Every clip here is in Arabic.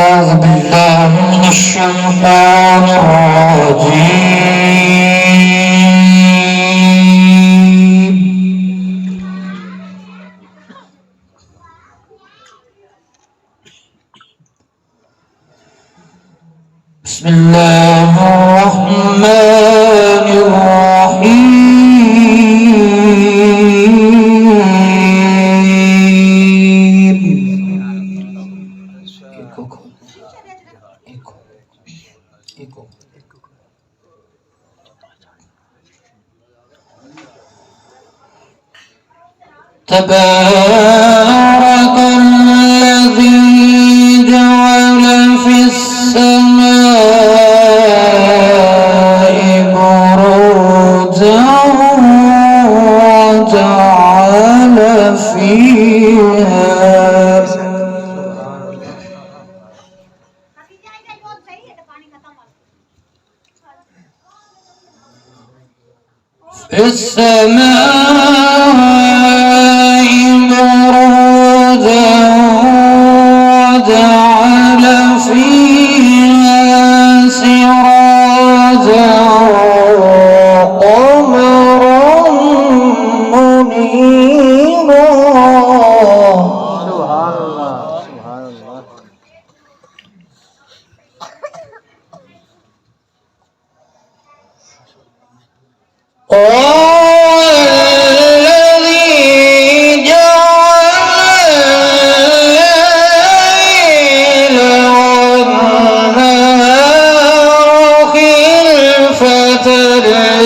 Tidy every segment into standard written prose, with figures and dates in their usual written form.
أعوذ بالله من الشيطان الرجيم. بسم الله الرحمن الرحيم. تبارك الذي جعل في السماء بروجا وجعل فيها في السماء بروجا وجعل فيها سراجا وقمرا منيرا. سبحان الله سبحان الله.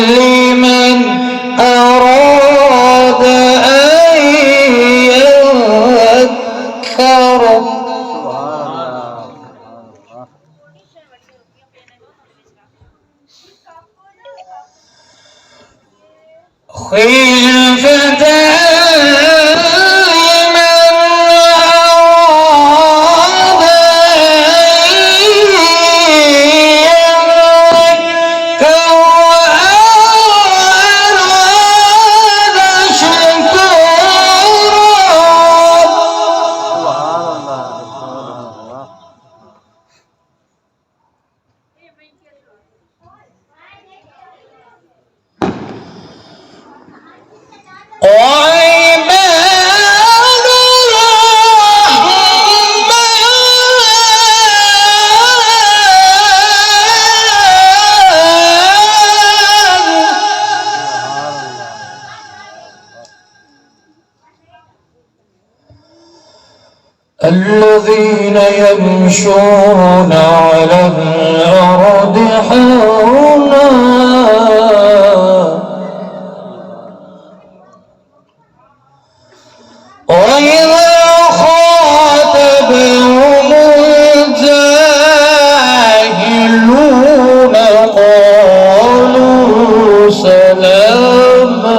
لمن أراد أن يذكر. خلفة الذين يمشون على الأرض حونا وإذا خاطبهم الجاهلون قالوا سلاما.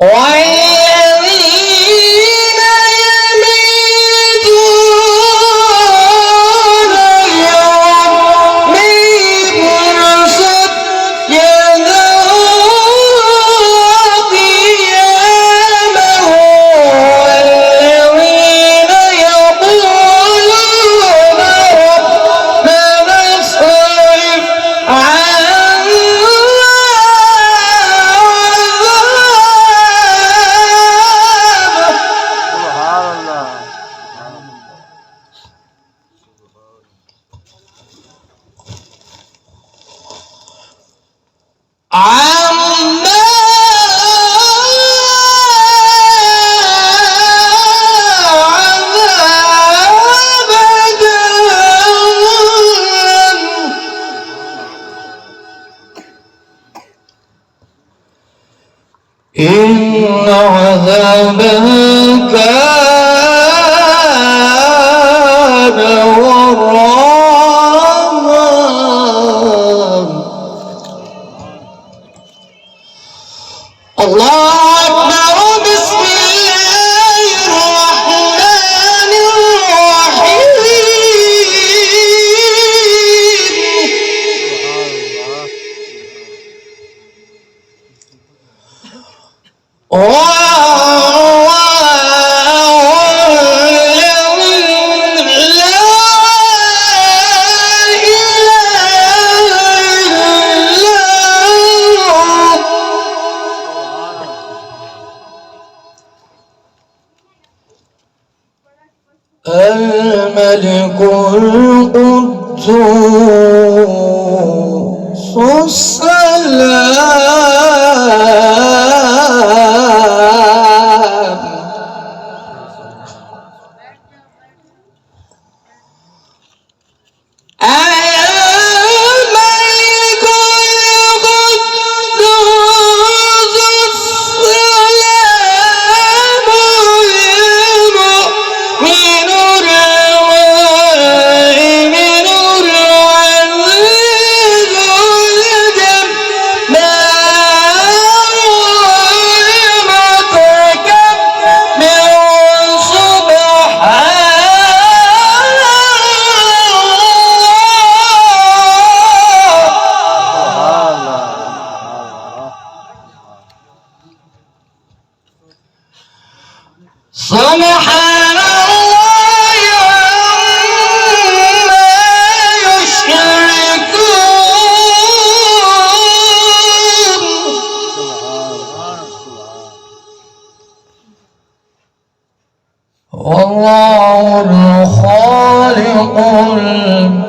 والذين يميتون يومئذ يدعون قيامه والذين يقولون ربنا اصرف إن عذابها كان غراما. الله أكبر. بسم الله الرحمن الرحيم. الملك القدوس السلام سبحان الله عما يشركون والله الخالق البارئ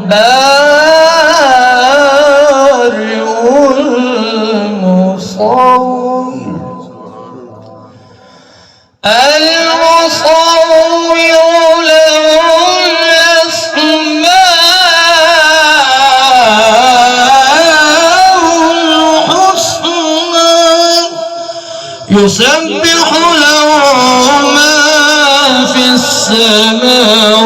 المصور المصور له الأسماء الحسنى يسبح له ما في السماوات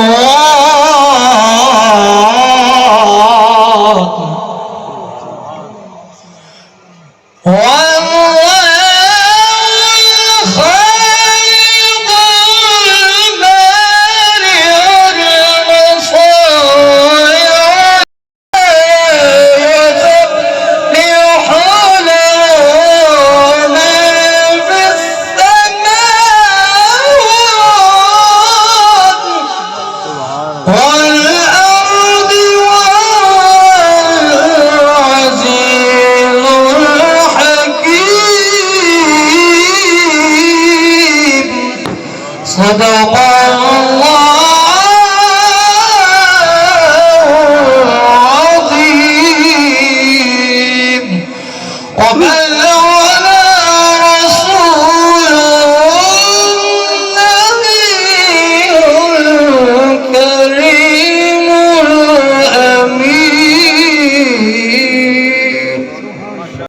صدق